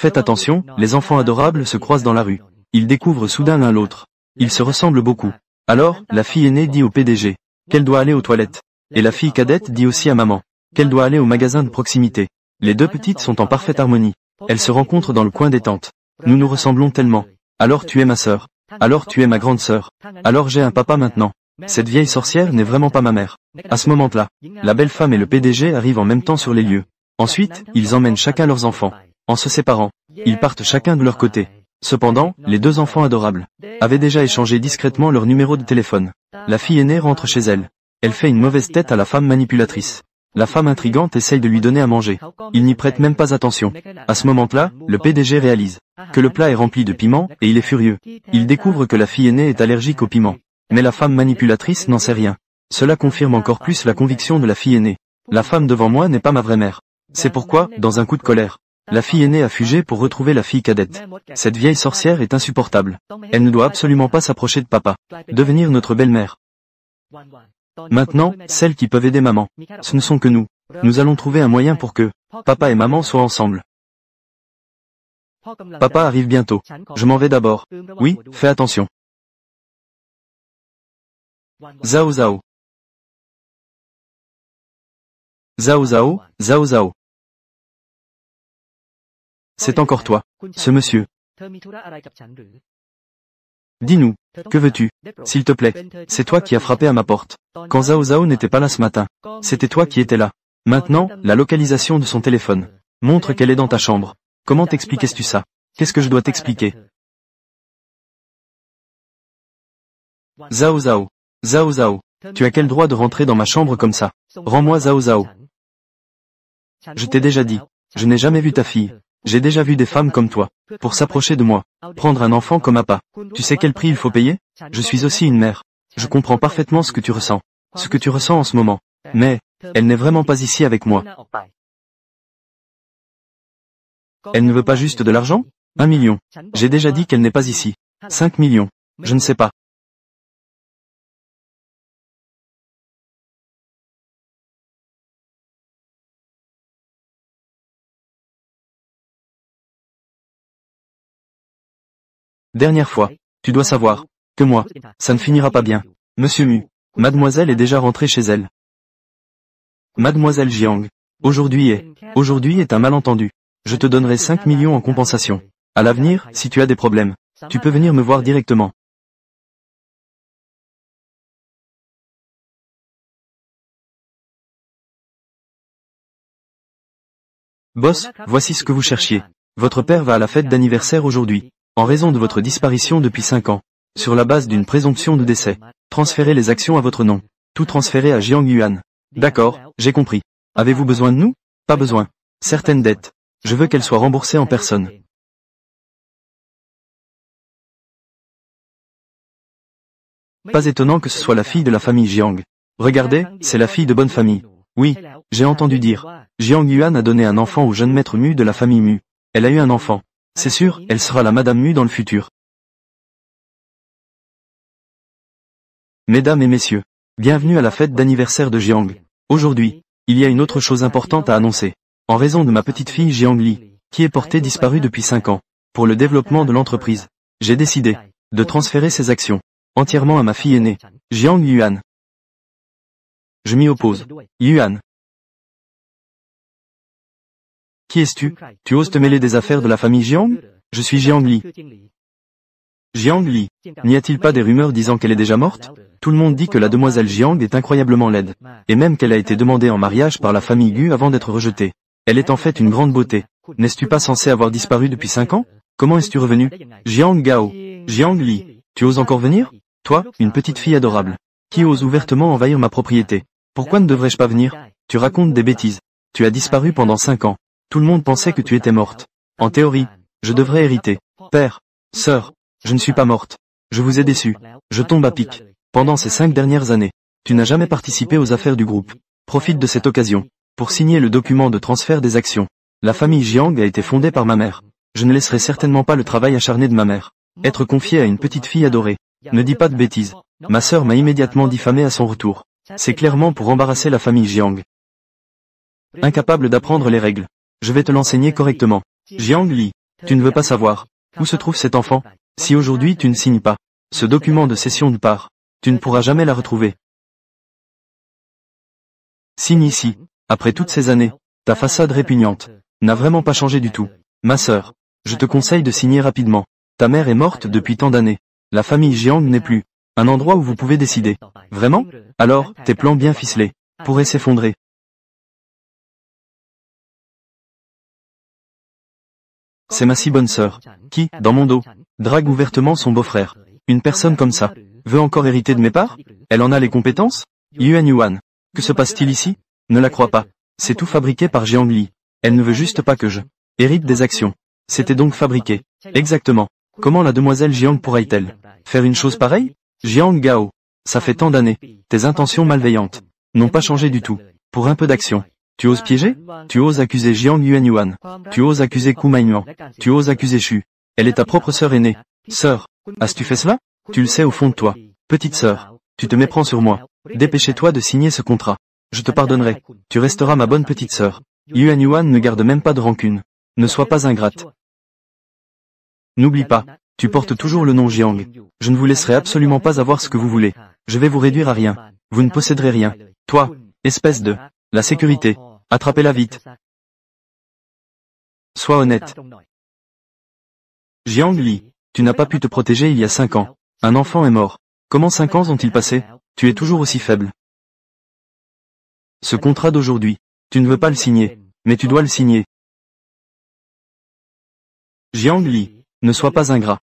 Faites attention, les enfants adorables se croisent dans la rue. Ils découvrent soudain l'un l'autre. Ils se ressemblent beaucoup. Alors, la fille aînée dit au PDG qu'elle doit aller aux toilettes. Et la fille cadette dit aussi à maman qu'elle doit aller au magasin de proximité. Les deux petites sont en parfaite harmonie. Elles se rencontrent dans le coin détente. Nous nous ressemblons tellement. Alors tu es ma sœur. Alors tu es ma grande sœur. Alors j'ai un papa maintenant. Cette vieille sorcière n'est vraiment pas ma mère. À ce moment-là, la belle femme et le PDG arrivent en même temps sur les lieux. Ensuite, ils emmènent chacun leurs enfants. En se séparant, ils partent chacun de leur côté. Cependant, les deux enfants adorables avaient déjà échangé discrètement leur numéro de téléphone. La fille aînée rentre chez elle. Elle fait une mauvaise tête à la femme manipulatrice. La femme intrigante essaye de lui donner à manger. Il n'y prête même pas attention. À ce moment-là, le PDG réalise que le plat est rempli de piment et il est furieux. Il découvre que la fille aînée est allergique au piment. Mais la femme manipulatrice n'en sait rien. Cela confirme encore plus la conviction de la fille aînée. La femme devant moi n'est pas ma vraie mère. C'est pourquoi, dans un coup de colère, la fille aînée a fugé pour retrouver la fille cadette. Cette vieille sorcière est insupportable. Elle ne doit absolument pas s'approcher de papa. Devenir notre belle-mère. Maintenant, celles qui peuvent aider maman. Ce ne sont que nous. Nous allons trouver un moyen pour que papa et maman soient ensemble. Papa arrive bientôt. Je m'en vais d'abord. Oui, fais attention. Zao Zao. Zao Zao, Zao Zao. C'est encore toi, ce monsieur. Dis-nous, que veux-tu? S'il te plaît, c'est toi qui as frappé à ma porte. Quand Zao Zao n'était pas là ce matin, c'était toi qui étais là. Maintenant, la localisation de son téléphone montre qu'elle est dans ta chambre. Comment t'expliquais-tu ça? Qu'est-ce que je dois t'expliquer? Zao Zao. Zao Zao. Tu as quel droit de rentrer dans ma chambre comme ça? Rends-moi Zao Zao. Je t'ai déjà dit, je n'ai jamais vu ta fille. J'ai déjà vu des femmes comme toi, pour s'approcher de moi, prendre un enfant comme appât. Tu sais quel prix il faut payer? Je suis aussi une mère. Je comprends parfaitement ce que tu ressens. Ce que tu ressens en ce moment. Mais, elle n'est vraiment pas ici avec moi. Elle ne veut pas juste de l'argent? 1 million. J'ai déjà dit qu'elle n'est pas ici. 5 millions. Je ne sais pas. Dernière fois, tu dois savoir que moi, ça ne finira pas bien. Monsieur Mu, mademoiselle est déjà rentrée chez elle. Mademoiselle Jiang, aujourd'hui est un malentendu. Je te donnerai 5 millions en compensation. À l'avenir, si tu as des problèmes, tu peux venir me voir directement. Boss, voici ce que vous cherchiez. Votre père va à la fête d'anniversaire aujourd'hui. En raison de votre disparition depuis 5 ans, sur la base d'une présomption de décès, transférez les actions à votre nom. Tout transféré à Jiang Yuan. D'accord, j'ai compris. Avez-vous besoin de nous? Pas besoin. Certaines dettes. Je veux qu'elles soient remboursées en personne. Pas étonnant que ce soit la fille de la famille Jiang. Regardez, c'est la fille de bonne famille. Oui, j'ai entendu dire. Jiang Yuan a donné un enfant au jeune maître Mu de la famille Mu. Elle a eu un enfant. C'est sûr, elle sera la Madame Mu dans le futur. Mesdames et messieurs, bienvenue à la fête d'anniversaire de Jiang. Aujourd'hui, il y a une autre chose importante à annoncer. En raison de ma petite fille Jiang Li, qui est portée disparue depuis 5 ans, pour le développement de l'entreprise, j'ai décidé de transférer ses actions entièrement à ma fille aînée, Jiang Yuan. Je m'y oppose. Yuan. Qui es-tu? Tu oses te mêler des affaires de la famille Jiang? Je suis Jiang Li. Jiang Li. N'y a-t-il pas des rumeurs disant qu'elle est déjà morte? Tout le monde dit que la demoiselle Jiang est incroyablement laide, et même qu'elle a été demandée en mariage par la famille Gu avant d'être rejetée. Elle est en fait une grande beauté. N'es-tu pas censé avoir disparu depuis 5 ans? Comment es-tu revenu? Jiang Gao. Jiang Li. Tu oses encore venir? Toi, une petite fille adorable, qui ose ouvertement envahir ma propriété. Pourquoi ne devrais-je pas venir? Tu racontes des bêtises. Tu as disparu pendant 5 ans. Tout le monde pensait que tu étais morte. En théorie, je devrais hériter. Père, sœur, je ne suis pas morte. Je vous ai déçu. Je tombe à pic. Pendant ces 5 dernières années, tu n'as jamais participé aux affaires du groupe. Profite de cette occasion pour signer le document de transfert des actions. La famille Jiang a été fondée par ma mère. Je ne laisserai certainement pas le travail acharné de ma mère être confié à une petite fille adorée. Ne dis pas de bêtises. Ma sœur m'a immédiatement diffamé à son retour. C'est clairement pour embarrasser la famille Jiang. Incapable d'apprendre les règles. Je vais te l'enseigner correctement. Jiang Li, Tu ne veux pas savoir. Où se trouve cet enfant? Si aujourd'hui tu ne signes pas ce document de cession de part, tu ne pourras jamais la retrouver. Signe ici. Après toutes ces années, ta façade répugnante n'a vraiment pas changé du tout. Ma sœur, je te conseille de signer rapidement. Ta mère est morte depuis tant d'années. La famille Jiang n'est plus un endroit où vous pouvez décider. Vraiment? Alors, tes plans bien ficelés pourraient s'effondrer. C'est ma si bonne sœur, qui, dans mon dos, drague ouvertement son beau-frère. Une personne comme ça, veut encore hériter de mes parts? Elle en a les compétences? Yuan. Que se passe-t-il ici? Ne la crois pas. C'est tout fabriqué par Jiang Li. Elle ne veut juste pas que je hérite des actions. C'était donc fabriqué. Exactement. Comment la demoiselle Jiang pourrait-elle faire une chose pareille? Jiang Gao. Ça fait tant d'années. Tes intentions malveillantes n'ont pas changé du tout. Pour un peu d'action. Tu oses piéger? Tu oses accuser Jiang Yuan. Tu oses accuser Ku Maiyuan. Tu oses accuser Xu. Elle est ta propre sœur aînée. Sœur, as-tu fait cela? Tu le sais au fond de toi. Petite sœur, tu te méprends sur moi. Dépêchez-toi de signer ce contrat. Je te pardonnerai. Tu resteras ma bonne petite sœur. Yuan ne garde même pas de rancune. Ne sois pas ingrate. N'oublie pas, tu portes toujours le nom Jiang. Je ne vous laisserai absolument pas avoir ce que vous voulez. Je vais vous réduire à rien. Vous ne posséderez rien. Toi, espèce de... La sécurité. Attrapez-la vite. Sois honnête. Jiang Li, tu n'as pas pu te protéger il y a 5 ans. Un enfant est mort. Comment 5 ans ont-ils passé? Tu es toujours aussi faible. Ce contrat d'aujourd'hui, tu ne veux pas le signer, mais tu dois le signer. Jiang Li, ne sois pas ingrat.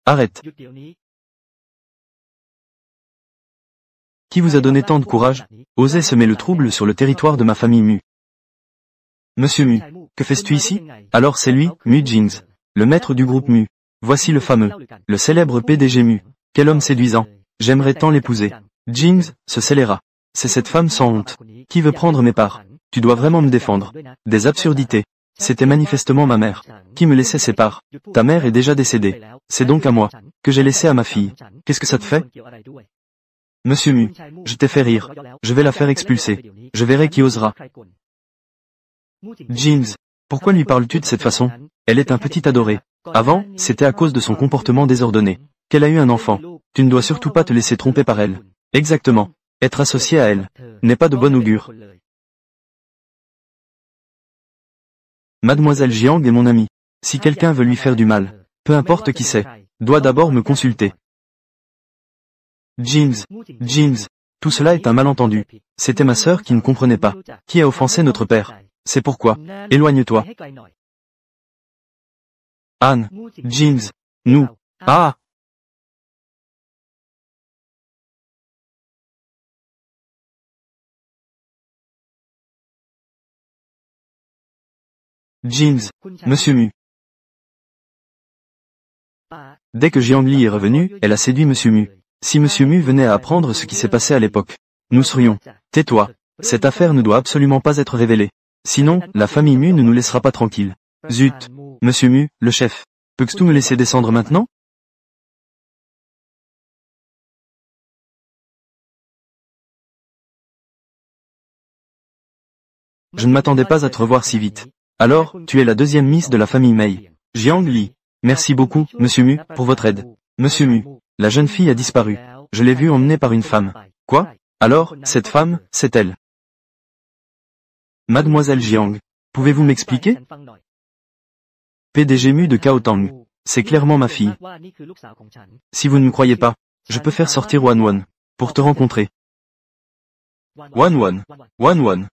Arrête. Qui vous a donné tant de courage? Osez semer le trouble sur le territoire de ma famille Mu. Monsieur Mu, que fais-tu ici? Alors c'est lui, Mu Jings, le maître du groupe Mu. Voici le fameux, le célèbre PDG Mu. Quel homme séduisant. J'aimerais tant l'épouser. Jings se scéléra. C'est cette femme sans honte. Qui veut prendre mes parts? Tu dois vraiment me défendre. Des absurdités. C'était manifestement ma mère qui me laissait ses parts. Ta mère est déjà décédée. C'est donc à moi que j'ai laissé à ma fille. Qu'est-ce que ça te fait? Monsieur Mu, je t'ai fait rire. Je vais la faire expulser. Je verrai qui osera. Jings, pourquoi lui parles-tu de cette façon? Elle est un petit adoré. Avant, c'était à cause de son comportement désordonné qu'elle a eu un enfant. Tu ne dois surtout pas te laisser tromper par elle. Exactement. Être associé à elle n'est pas de bon augure. Mademoiselle Jiang est mon amie. Si quelqu'un veut lui faire du mal, peu importe qui c'est, doit d'abord me consulter. Jings, tout cela est un malentendu. C'était ma sœur qui ne comprenait pas. Qui a offensé notre père? C'est pourquoi. Éloigne-toi. Anne, Jings, nous. Ah! Jings, Monsieur Mu. Dès que Jiang Li est revenu, elle a séduit Monsieur Mu. Si Monsieur Mu venait à apprendre ce qui s'est passé à l'époque, nous serions... Tais-toi. Cette affaire ne doit absolument pas être révélée. Sinon, la famille Mu ne nous laissera pas tranquilles. Zut. Monsieur Mu, le chef. Peux-tu me laisser descendre maintenant? Je ne m'attendais pas à te revoir si vite. Alors, tu es la deuxième Miss de la famille Mei. Jiang Li. Merci beaucoup, Monsieur Mu, pour votre aide. Monsieur Mu. La jeune fille a disparu. Je l'ai vue emmenée par une femme. Quoi? Alors, cette femme, c'est elle. Mademoiselle Jiang. Pouvez-vous m'expliquer? PDG Mu de Kaotang. C'est clairement ma fille. Si vous ne me croyez pas, je peux faire sortir Wan pour te rencontrer. Wan.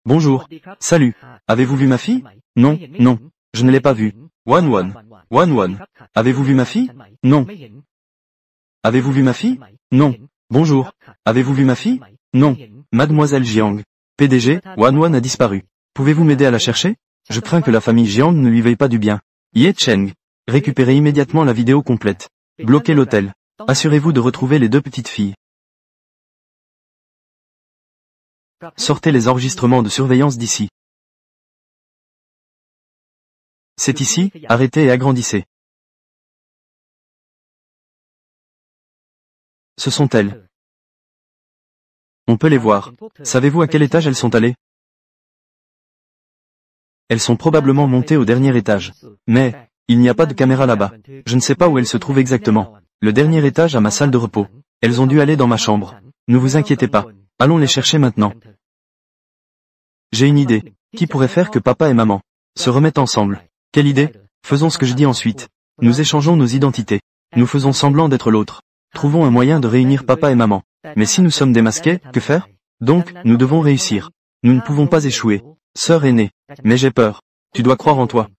Bonjour. Salut. Avez-vous vu ma fille? Non, je ne l'ai pas vue. Wan. Avez-vous vu ma fille? Non. Avez-vous vu ma fille? Non. Bonjour. Avez-vous vu ma fille? Non. Mademoiselle Jiang. PDG, Wan a disparu. Pouvez-vous m'aider à la chercher? Je crains que la famille Jiang ne lui veuille pas du bien. Ye Cheng. Récupérez immédiatement la vidéo complète. Bloquez l'hôtel. Assurez-vous de retrouver les deux petites filles. Sortez les enregistrements de surveillance d'ici. C'est ici, arrêtez et agrandissez. Ce sont elles. On peut les voir. Savez-vous à quel étage elles sont allées? Elles sont probablement montées au dernier étage. Mais, il n'y a pas de caméra là-bas. Je ne sais pas où elles se trouvent exactement. Le dernier étage a ma salle de repos. Elles ont dû aller dans ma chambre. Ne vous inquiétez pas. Allons les chercher maintenant. J'ai une idée. Qui pourrait faire que papa et maman se remettent ensemble? Quelle idée? Faisons ce que je dis ensuite. Nous échangeons nos identités. Nous faisons semblant d'être l'autre. Trouvons un moyen de réunir papa et maman. Mais si nous sommes démasqués, que faire? Donc, nous devons réussir. Nous ne pouvons pas échouer. Sœur aînée. Mais j'ai peur. Tu dois croire en toi.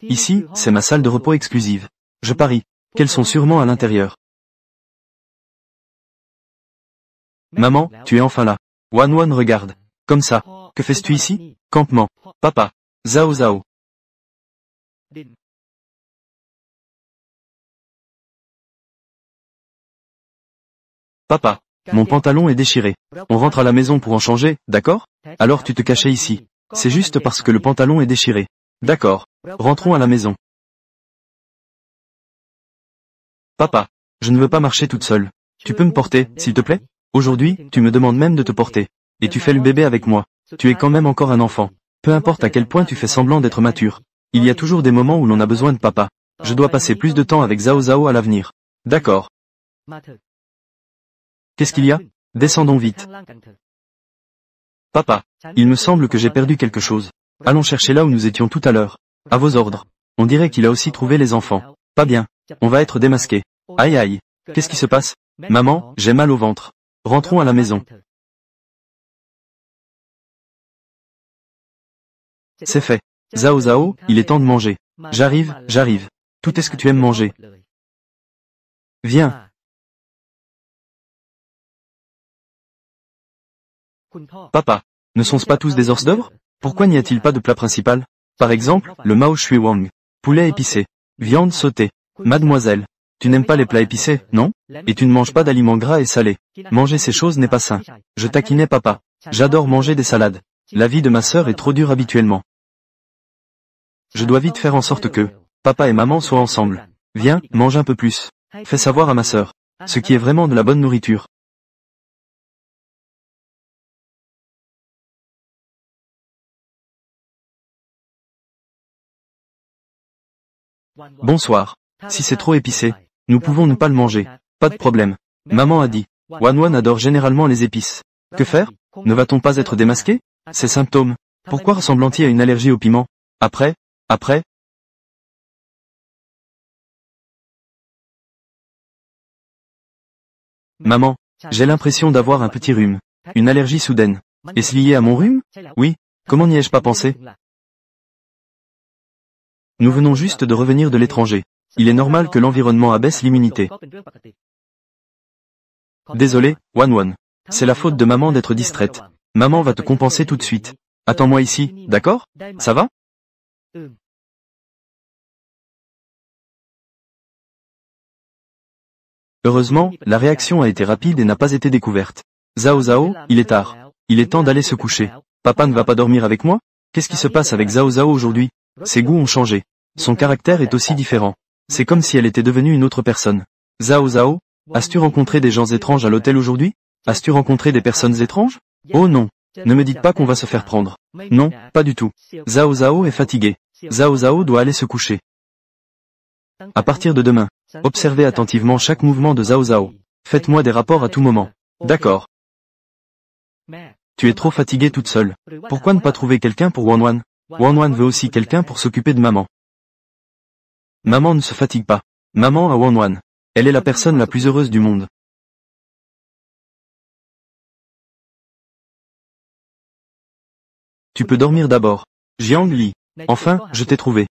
Ici, c'est ma salle de repos exclusive. Je parie qu'elles sont sûrement à l'intérieur. Maman, tu es enfin là. Wan regarde. Comme ça. Que fais-tu ici? Campement. Papa. Zhao Zhao. Papa. Mon pantalon est déchiré. On rentre à la maison pour en changer, d'accord? Alors tu te cachais ici. C'est juste parce que le pantalon est déchiré. D'accord. Rentrons à la maison. Papa. Je ne veux pas marcher toute seule. Tu peux me porter, s'il te plaît? Aujourd'hui, tu me demandes même de te porter. Et tu fais le bébé avec moi. Tu es quand même encore un enfant. Peu importe à quel point tu fais semblant d'être mature. Il y a toujours des moments où l'on a besoin de papa. Je dois passer plus de temps avec Zhao Zhao à l'avenir. D'accord. Qu'est-ce qu'il y a? Descendons vite. Papa. Il me semble que j'ai perdu quelque chose. Allons chercher là où nous étions tout à l'heure. À vos ordres. On dirait qu'il a aussi trouvé les enfants. Pas bien. On va être démasqués. Aïe aïe. Qu'est-ce qui se passe? Maman, j'ai mal au ventre. Rentrons à la maison. C'est fait. Zhao Zhao, il est temps de manger. J'arrive. Tout est ce que tu aimes manger. Viens. Papa. Ne sont-ce pas tous des hors d'œuvre? Pourquoi n'y a-t-il pas de plat principal? Par exemple, le Mao Shui Wang. Poulet épicé. Viande sautée. Mademoiselle. Tu n'aimes pas les plats épicés, non? Et tu ne manges pas d'aliments gras et salés. Manger ces choses n'est pas sain. Je taquinais papa. J'adore manger des salades. La vie de ma sœur est trop dure habituellement. Je dois vite faire en sorte que papa et maman soient ensemble. Viens, mange un peu plus. Fais savoir à ma sœur ce qui est vraiment de la bonne nourriture. Bonsoir. Si c'est trop épicé, nous pouvons ne pas le manger. Pas de problème. Maman a dit. Wan adore généralement les épices. Que faire? Ne va-t-on pas être démasqué? Ces symptômes. Pourquoi ressemblent-ils à une allergie au piment? Après? Maman, j'ai l'impression d'avoir un petit rhume. Une allergie soudaine. Est-ce lié à mon rhume? Oui. Comment n'y ai-je pas pensé? Nous venons juste de revenir de l'étranger. Il est normal que l'environnement abaisse l'immunité. Désolé, Wan. C'est la faute de maman d'être distraite. Maman va te compenser tout de suite. Attends-moi ici, d'accord? Ça va? Heureusement, la réaction a été rapide et n'a pas été découverte. Zhao Zhao, il est tard. Il est temps d'aller se coucher. Papa ne va pas dormir avec moi? Qu'est-ce qui se passe avec Zhao Zhao aujourd'hui? Ses goûts ont changé. Son caractère est aussi différent. C'est comme si elle était devenue une autre personne. Zhao Zhao, as-tu rencontré des gens étranges à l'hôtel aujourd'hui? As-tu rencontré des personnes étranges? Oh non. Ne me dites pas qu'on va se faire prendre. Non, pas du tout. Zhao Zhao est fatigué. Zhao Zhao doit aller se coucher. À partir de demain, observez attentivement chaque mouvement de Zhao Zhao. Faites-moi des rapports à tout moment. D'accord. Tu es trop fatiguée toute seule. Pourquoi ne pas trouver quelqu'un pour Wan? Wan veut aussi quelqu'un pour s'occuper de maman. Maman ne se fatigue pas. Maman a Wan. Elle est la personne la plus heureuse du monde. Tu peux dormir d'abord. Jiang Li. Enfin, je t'ai trouvé.